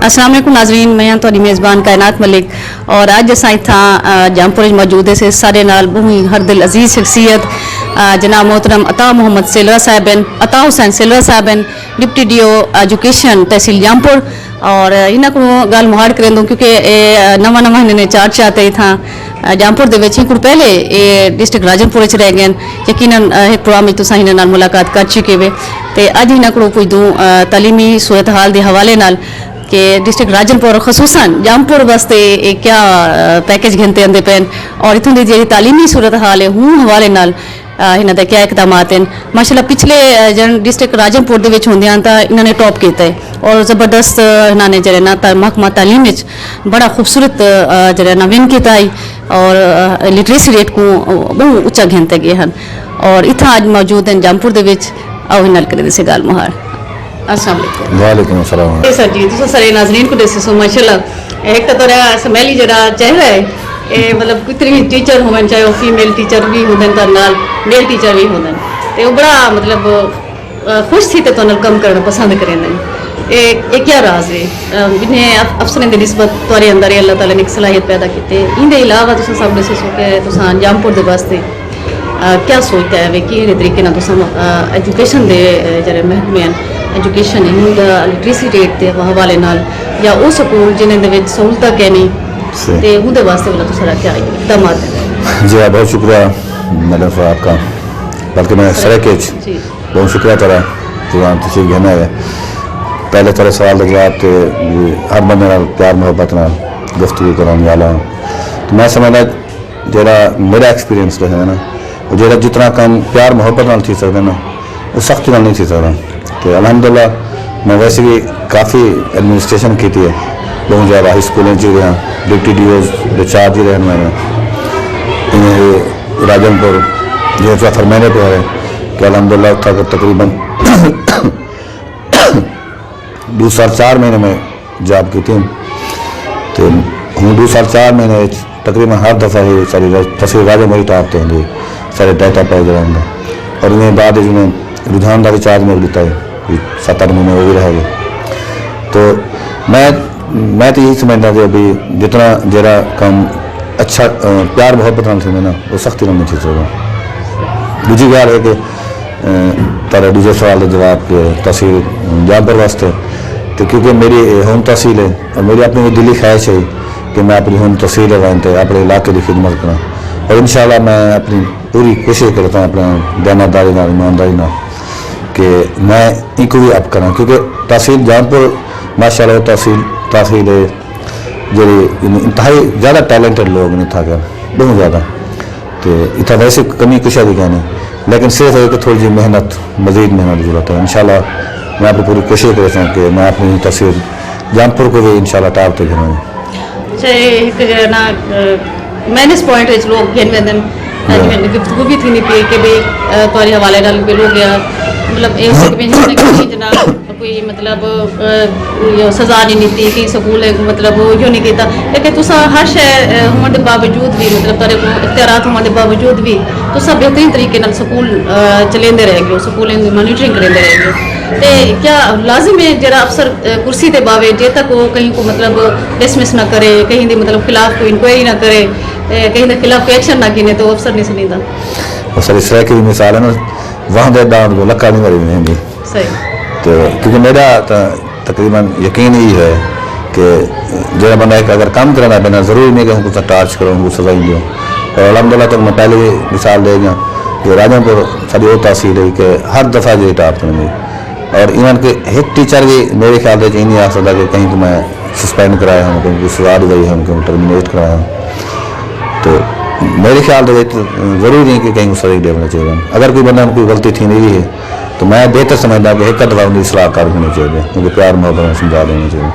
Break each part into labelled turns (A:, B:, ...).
A: अस्सलाम वालेकुम नाजरीन, मैं तो मेज़बान कायनात मलिक और अज अस इतना जामपुर मौजूद है सारे नाल बहुत हर दिल अजीज़ शख्सियत जनाब मोहतरम अता मोहम्मद सिलवा साहब अता हुसैन सिलवा साहब डिप्टी डी ओ एजुकेशन तहसील जामपुर और इन्हों को गल मुहाड़ करें दूँ क्योंकि नवा नवा इन्होंने चार्ज चाहते था जामपुर के पहले ये डिस्ट्रिक्ट राजनपुर रह गए यकीनन एक प्रोग्राम तुसा इन्होंने मुलाकात कर चुके वे तो अज इन्हों को पुछदूँ तालीमी सूरत हाल के हवाले नाल कि डिस्ट्रिक्ट राजनपुर खसूसन जामपुर वास्ते क्या पैकेज घिनते आते पैन और इतों की जी तालीमी सूरत हाल है हूँ हवाले नाल इन्हों के क्या इकदाम हैं माशाल्लाह पिछले जन डिस्ट्रिक्ट राजनपुर के होंदियां तो इन्होंने टॉप किया है और ज़बरदस्त इन्होंने जरा ना महकमा तालीम बड़ा खूबसूरत जरा ना विन किया और लिटरेसी रेट को बहुत उच्चा घिनते गए हैं और इतना अज मौजूद हैं जामपुर के आओ इन्होंने करें से गाल मुहार। अस्सलाम
B: वालेकुम अस्सलाम
A: सर जी तुम सारे नाजरीन को दसो माशाल्लाह एक तो स्मैली जरा चेहरा है ये मतलब कितने टीचर हों चाहे वो फीमेल टीचर भी हों तो नाल मेल टीचर भी हों तो बड़ा मतलब खुश थी तो कम करना पसंद करें ये क्या राज है इन्हें अफसरों की निस्बत थोड़े अंदर अल्लाह ताला ने एक सलाहियत पैदा की इनके अलावा तुम सब दसो कि तुम जामपुर के वास्ते क्या सोचता है कि तरीके एजुकेशन के जरा महकमे हैं एजुकेशन लिटरेसी रेट के हवाले नाल या वो स्कूल जिन्हें सहूलत है नहीं तो उनके वास्ते वाला तुसारा क्या इकदाम है?
B: जी बहुत शुक्रिया मैडम साहब आपका, बल्कि मैं सड़क बहुत शुक्रिया तेरा जवान तशीफ कहना है पहले तेरे सवाल का जवाब तो हर बंदे प्यार मोहब्बत न गुफ्तगू कराने वाला तो मैं समझदा जो मेरा एक्सपीरियंस रहा है ना वो जो जितना कम प्यार मोहब्बत नाल थी सकता ना वो सख्ती नाल नहीं थी सकता तो अलहमदुलिल्लाह मैं वैसे भी काफ़ी एडमिनिस्ट्रेशन की है बहुत ज़्यादा हाई स्कूलों च रहा डिप्टी डी ओ चार्ज ही रहन मैंने राजनपुर जो चौथा महीने पे है कि अलहमदुलिल्लाह तक तकरीबन 2 साल 4 महीने में जॉब की थी तो हूँ 2 साल 4 महीने तकरीबन हर दफ़ा ही सारी तस्वीर राजनपुर टाप होंगे सारे डाटा पाए जाएंगे और इन्हें बाद जिन्हें रुझान का भी चार्ज में दिता है 7-8 महीने वो भी रह गए तो मैं तो यही समझता कि अभी जितना जरा कम अच्छा प्यार मोहब्बत नाल ना वो सख्ती नहीं थी सकता। दूजी गल है कि तारा दूसरे सवाल का जवाब कि तहसील जामपुर वास्ते तो क्योंकि मेरी होम तहसील है और मेरी अपनी दिली ख्वाहिश है कि मैं अपनी होम तहसील लगाए अपने इलाके की खिदमत करा और इंशाल्लाह मैं अपनी पूरी कोशिश करता हूँ अपना दयानतदारी ईमानदारी ना कि मैं इनको भी अप करा क्योंकि तहसील जामपुर माशाल्लाह तहसील है जी इंतहाई ज़्यादा टैलेंटेड लोग ने था क्या बहुत ज़्यादा तो इतना वैसे कमी कुछ भी कहने लेकिन सिर्फ है कि थोड़ी जी मेहनत मज़ीद मेहनत की जरूरत है। इंशाल्लाह मैं अपनी पूरी कोशिश करता हूँ कि मैं अपनी तहसील जामपुर को भी इंशाल्लाह टाप तक गिनाऊँ।
A: अच्छा एक ना माइनस पॉइंट लोग गुफ्तगू भी थी पी कि भाई तुम्हारे हवाले नाल भी लोग मतलब जनाब कोई मतलब सजा नहीं दी कि स्कूल मतलब यो नहीं किया लेकिन तुसा हर शय होने के बावजूद भी मतलब तेरे को इख्तियारात होने के बावजूद भी तुसा बेहतरीन तरीके नाल स्कूल चलेंदे रह गए स्कूलों की मॉनिटरिंग करेंदे रह गए तो क्या लाजिम है जरा अफसर कुर्सी के बावे जे तक वो कहीं को मतलब डिसमिस ना करे कहीं के मतलब खिलाफ कोई इंक्वायरी ना करे कहीं के खिलाफ कोई एक्शन ना गिने तो अफसर नहीं सुनींदा।
B: सर इस तरह की मिसाल है ना वहाँ दे दांत को लक्का नहीं मरी नहीं
A: सही
B: तो क्योंकि मेरा तकरीबन यकीन ही है कि जो बंदा एक अगर काम कराना बिना ज़रूरी नहीं कि उनको टार्च करो उनको सजा ही दो और अलहमदुलिल्लाह तक मैं पहले भी मिसाल दे गया कि राजनपुर सारी वो तहसील है कि हर दफ़ा जो टाप करेंगे और इवन के एक टीचर भी मेरे ख्याल से नहीं आ सकता कि कहीं को मैं सस्पेंड कराया हूँ कहीं सजा दी गई है उनको टर्मिनेट कराया हूँ तो मेरे ख्याल से ज़रूरी नहीं कि कहीं को सजा देना चाहिए अगर कोई बंदा कोई गलती थी नहीं है तो मैं बेहतर समझदा कि एक दफ़ा उनकी सलाहकार होनी चाहिए उनको प्यार मोहब्बत समझा देना चाहिए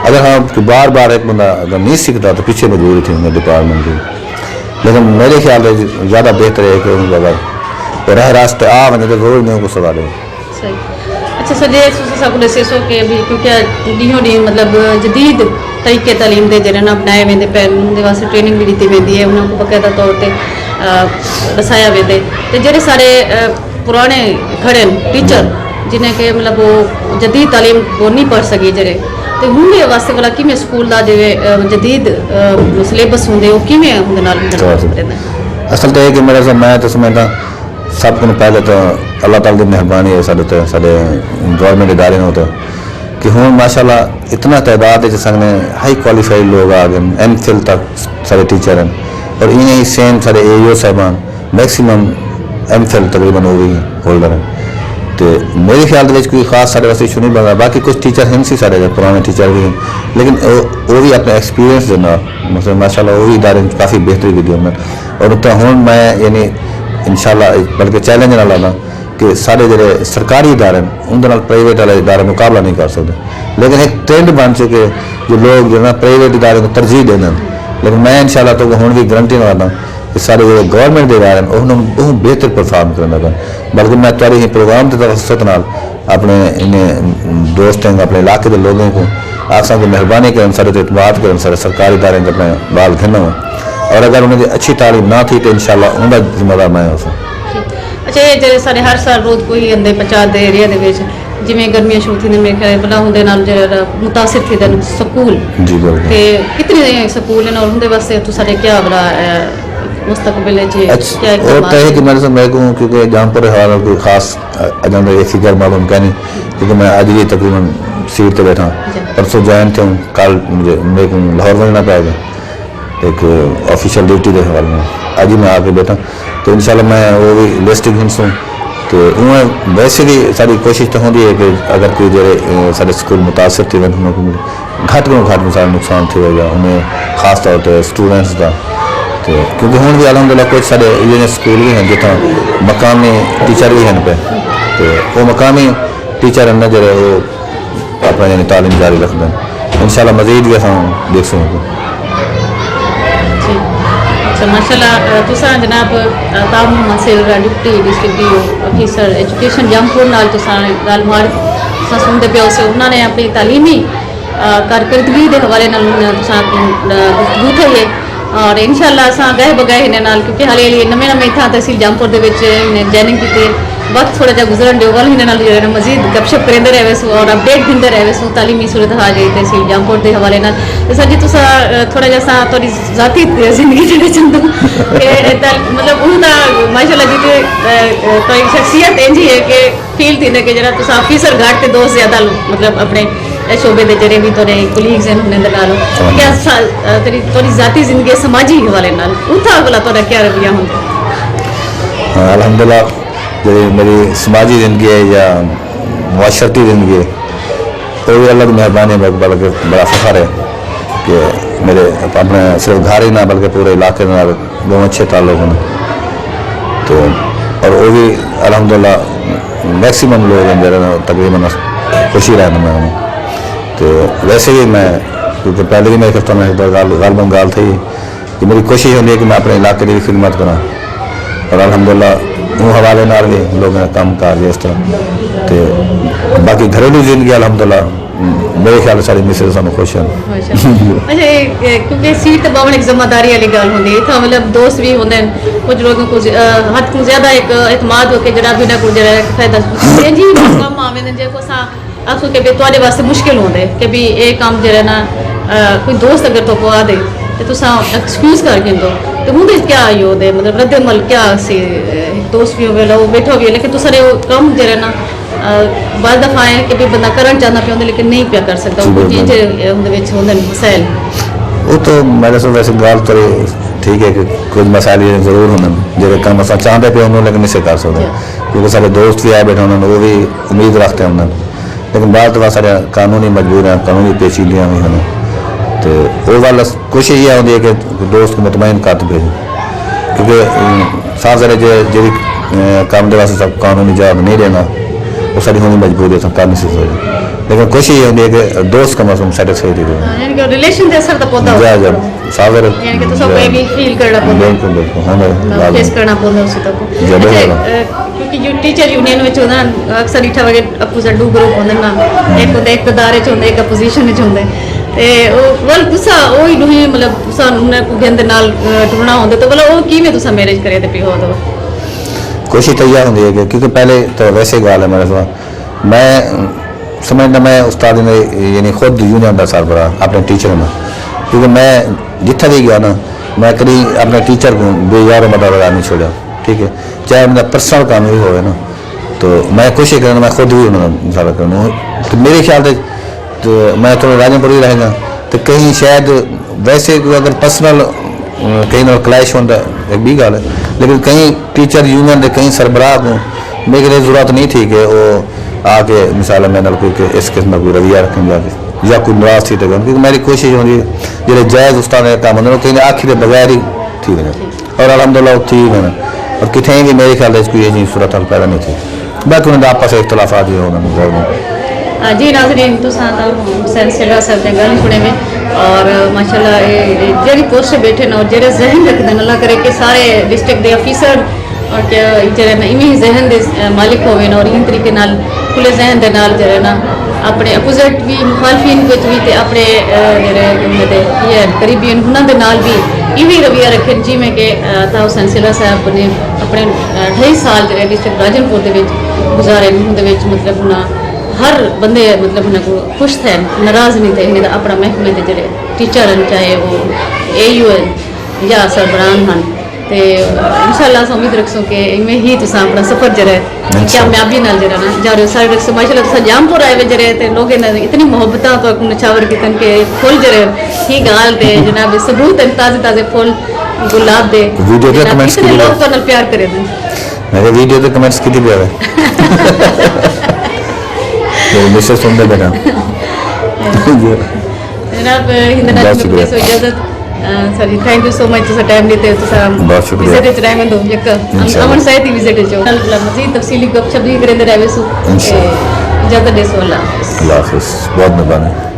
B: अगर हाँ बार बार एक बंदा अगर नहीं सीखता तो पीछे मजबूरी थी उनके डिपार्टमेंट की लेकिन मेरे ख्याल से ज़्यादा बेहतर है कि उनको अगर रह रास्ते आ वने तो ज़रूरी नहीं उनको सजा दे।
A: अच्छा सर जे सब दसो कि अभी क्योंकि डी मतलब जदीद तरीके तालीम के जरिए अपनाए वेंदे पैन उनके वास्ते ट्रेनिंग भी दी वेंदी है उन्होंने बाकायदा तौर पर दसाया वेंदे तो जेडे सारे पुराने खड़े टीचर जिन्हें के मतलब वो जदीद तालीम वो नहीं पढ़ सके जरे ਤੇ ਹੁਣ ਦੇ ਵਾਸਤੇ ਵਾਲਾ ਕਿਵੇਂ ਸਕੂਲ ਦਾ ਜਿਵੇਂ ਜਦੀਦ ਸਿਲੇਬਸ ਹੁੰਦੇ ਉਹ ਕਿਵੇਂ ਹੁੰਦੇ ਨਾਲ
B: असल तो है कि मेरे से मैं तो समझता सब को पहले तो अल्लाह ताला की मेहरबानी है साढ़े गवर्नमेंट इदारे में होता कि हूँ माशाल्लाह इतना तादाद है संग हाई क्वालिफाइड लोग आ गए MPhil तक सारे टीचर हैं और इन्हें ही सेम सारे AO साहबान मैक्सिमम MPhil तकरीबन हो गई होल्डर हैं तो मेरे ख्याल के कोई खास साढ़े वास्ते इशू नहीं बन रहा बाकी कुछ टीचर हैं सी साढ़े पुराने टीचर भी हैं लेकिन वो भी अपने एक्सपीरियंस जो ना मतलब माशाल्लाह वो भी इदारे काफ़ी बेहतरी भी दी उन्होंने और उत्तर हूँ मैं यानी इंशाल्लाह बल्कि चैलेंज ना लाना कि सारे जो सरकारी इदारे उनके प्राइवेट वाले इदारे मुकाबला नहीं कर सकते लेकिन एक ट्रेंड बन चुके जो लोग जो ना प्राइवेट इदारे को तरजीह देना लेकिन मैं इंशाल्लाह तो हूँ भी गारंटी लाना कि सारे जो गवर्नमेंट के इदारे उन्होंने बेहतर परफॉर्म करना पाए बल्कि मैं तुम्हारे ही प्रोग्राम के तवसत नाल अपने इन्हें दोस्तों अपने इलाके के लोगों को आसा की मेहरबानी करें सारे एतमाद करें सारे सरकारी इदारे अपने बाल खेलना और अगर उन्हें अच्छी तालीम ना थी तो इंशाल्लाह उनका जिम्मेदार मैं हो सकता
A: अच्छा ये ਜਿਹੜੇ ਸਾਡੇ ਹਰ ਸਾਲ ਰੋਜ਼ ਕੋਈ ਅੰਦੇ ਪਚਾ ਦੇ ਏਰੀਆ ਦੇ ਵਿੱਚ ਜਿਵੇਂ ਗਰਮੀਆਂ ਸ਼ੁਰੂ ਥੀ ਨੇ ਮੇਰੇ ਖਿਆਲ ਬਲਾ ਹੁੰਦੇ ਨਾਲ ਜਿਹੜਾ ਮੁਤਾਸਿਰ ਥੀ ਦੇ ਸਕੂਲ
B: जी बिल्कुल
A: ਤੇ ਕਿਤਨੇ ਸਕੂਲ ਨੇ ਉਹਦੇ ਵਾਸਤੇ ਤੂੰ ਸਾਡੇ ਕੀ ਬਲਾ मुस्तकबिल है जी क्या
B: और तय है कि मेरे से मैं कहूँ क्योंकि जहाँपुर हवाला कोई खास अजंदा एक फिगर मालूम क्या नहीं क्योंकि मैं आज ही तकरीबन सीट पे बैठा परसों ज्वाइन थे हूँ कल मुझे मेरे को लाहौर में पाएगा एक ऑफिशियल ड्यूटी के हवाले में आज ही मैं आके बैठा तो इंशाल्लाह मैं वो भी लिस्टिंग हिंस हूँ तो उन्हें वैसे भी सारी कोशिश तो होती है कि अगर कोई जो सारे स्कूल मुतासर थे घट को घट में सारा नुकसान थे उन्हें खास तौर पर स्टूडेंट्स का तो क्योंकि हूँ भी अलहमदुलिल्लाह कुछ सारे यूनियन स्कूल भी हैं जितना मकामी टीचर भी हैं पे तो वो मकामी टीचर हैं जो वो अपना यानी तालीम जारी रखते हैं इंशाल्लाह मज़ीद भी असां देख सकें
A: अच्छा माशाल्लाह तुसा जनाब ताब मोहम्मद सेलरा deputy district officer education Jampur नाल तुसा गल मार सुनते पे उसे उन्होंने अपनी तालीमी कारकर्दगी के हवाले नाल तुसा गुफ्तगू थी है और इंशाल्लाह असां गए बगए हिन नाल क्योंकि हाले नवे नवे इतना तहसील जामपुर दे विच जॉइनिंग की वक्त थोड़ा जा गुजरन दियो वल हिन नाल जो मजीद गपशप करेंदे रहे और अपडेट दिंदे रहे तालीमी सूरत हाल जी तहसील जामपुर के हवाले नाल तो सर जी तुसा थोड़ा जा सा थोड़ी जाती जिंदगी जेड़े चंदू मतलब उनका माशाल्लाह जी तो शख्सियत इंजी है कि फील थी कि जरा तुसा ऑफिसर घाट ते दोस्त ज्यादा मतलब अपने शोबे के जरे भी थोड़े कोलीग्स हैं उन्हें नाल क्या तेरी थोड़ी जाती जिंदगी समाजी हवाले नाल उठा वाला थोड़ा क्या रवैया होंदा
B: अल्हम्दुलिल्लाह जो मेरी समाजी ज़िंदगी है या मुआशरती ज़िंदगी है तो भी अल्लाह की मेहरबानी है बल्कि बड़ा फ़ख्र है कि मेरे अपने सिर्फ घर ही ना बल्कि पूरे इलाके में बहुत अच्छे ताल्लुक हैं तो और वो भी अल्हम्दुलिल्लाह मैक्सिमम लोग हैं जरा तकरीबन खुशी रहना मैं तो वैसे ही मैं क्योंकि पहले भी मेरे खिफ्ता में गालबन गाल थी कि मेरी कोशिश होती है कि मैं अपने इलाके की खिदमत करा और अल्हम्दुलिल्लाह वो हवाले नाल भी लोग काम कर इस तरह तो बाकी घरेलू जिंदगी अल्हम्दुलिल्लाह मेरे ख्याल सारी मिसेज सानू खुश हैं
A: अच्छा क्योंकि सीट तो बावन एक जिम्मेदारी वाली गल होंदी है मतलब दोस्त भी होंगे कुछ लोगों को हद को ज्यादा एक एतमाद होकर जरा भी ना कुछ जरा फायदा जी काम आवे ने जो सा आखो कि भी तुहाडे वास्ते मुश्किल होंदे कि भी ये काम जरा ना कोई दोस्त अगर तो आ दे तो तुसा एक्सक्यूज कर गिंदो तो हुंदे क्या आयो दे मतलब रद्दमल क्या सी दोस्त भी होवे लो बैठो भी लेकिन तुसा रे काम जरा ना बाद दफा है कि भी बंदा करना चाहता पे होंदे लेकिन नहीं पिया कर सकता वो चीज हुंदे विच होंदे मसाइल
B: वो तो मेरे से वैसे गाल तो ठीक है कि कुछ मसाइल जरूर होने जो काम अस चाहते पे उन्होंने लेकिन नहीं कर सकते क्योंकि सारे दोस्त भी आए बैठे उन्होंने वो भी उम्मीद रखते हैं उन्होंने लेकिन बाद तो सारे कानूनी मजबूर हैं कानूनी पेचीदियाँ भी हैं तो वो वाला कोशिश ये होती है कि दोस्त को मुतमईन कर भेजें क्योंकि साफ सारे जी काम के वास्ते सब कानूनी जवाब नहीं देना वो सारी होनी मजबूरी है कर नहीं सकते लेकिन कोशिश ये होती है कि दोस्त का मसला सेटिस्फाई दे
A: यानी कि रिलेशन दे असर तो पौधा
B: जा साफ
A: यानी कि तो सब भी फील करना पौधा
B: बिल्कुल बिल्कुल हाँ
A: फेस करना पौधा उसी तक क्योंकि जो टीचर यूनियन में होंदा अक्सर इठा वगे अपोजिट दो ग्रुप होंदे ना एक होंदे एक इदारे च होंदे एक अपोजिशन च होंदे ते वल तुसा ओही दुही मतलब तुसा उन्हें को गंद नाल टुरना होंदे तो बोला वो किवें तुसा मैरिज करे ते पियो दो
B: कोशिश तो यह होती है कि क्योंकि पहले तो वैसे गाल है मेरे साथ मैं समझना मैं उस्ताद ने यानी खुद यूनियन का सरबरा अपने टीचर में, क्योंकि मैं जितना भी गया ना मैं कभी अपने टीचर को बेयार मदद नहीं छोड़ा, ठीक है, चाहे मेरा पर्सनल काम ही हो ना, तो मैं कोशिश करना मैं खुद भी उन्होंने सारा करना। तो मेरे ख्याल से तो मैं थोड़ा राजनपुर ही रहेगा, तो कहीं शायद वैसे अगर पर्सनल कहीं ना क्लैश होता एक भी गल है, लेकिन कहीं टीचर यूनियन के कहीं सरबराह को मेरे लिए जरूरत नहीं थी कि वो आके मिसाल मैं कोई इस किस्म का कोई रवैया रखें जाके या कोई नाराज थी, क्योंकि मेरी कोशिश होती है जो जायज़ उस्ताद का काम होंगे कहीं आखिर के बगैर ही थी वह, और अलहमदुलिल्लाह उत्थे ही मैंने, और कितने भी मेरे ख्याल से कोई ये सूरत हाल पैदा नहीं थी, बाकी उन्होंने आपस इख्तलाफात ही होना।
A: जी नाज़रीन तुसां हुसैन सिलवा साहब ने गल सुने में, और माशाल्लाह जेड़ी पोस्ट बैठे न और जेड़े जहन रखते अल्लाह करे कि सारे डिस्ट्रिक्ट के ऑफिसर और जेड़े न इवें जहन दे मालिक होवे और इन तरीके नाल खुले जहन दे नाल जेड़े न अपने अपोजिट भी मुखालफिन विच भी ते अपने जेड़े उन्होंने ये करीबी उन्होंने दे नाल भी इवें रवैया रखें, जिमें कि अता हुसैन सिलवा साहब ने अपने 2.5 साल जेड़े डिस्ट्रिक्ट राजनपुर दे विच गुजारे, उन्होंने विच मतलब उन्हें हर बंदे मतलब उन्हें को खुश थे, नाराज नहीं थे, इन्हें अपना महकमे के जोड़े टीचर हैं चाहे वो AU हैं या सरबराह हैं, तो इंशाअल्लाह अस उम्मीद रखसूँ कि इवें ही तुम अपना सफर जरा कामयाबी नाल जरा ना जा रहे हो सारे रखसो। माशाअल्लाह तुम जामपुर आए हुए जरे तो लोग इतनी मोहब्बत तो नछावर की के फुल जरे ही गाल दे जनाब सबूत हैं, ताज़े ताज़े फुल गुलाब दे इतने लोग तो प्यार करे
B: मेरे वीडियो तो कमेंट्स की प्यार मिसेस सुंदर बेटा
A: जनाब हिंदना सो इजाजत sorry thank you so much तुसा टाइम देते तुसा
B: बहुत शुक्रिया
A: विजिट च रहमंद हो यक अमन सहित ही विजिट जो मजीद तफसीली गपशप भी करे रहवे सु इजाजत दे सो अल्लाह हाफिज़।
B: अल्लाह हाफिज़, बहुत मेहरबानी।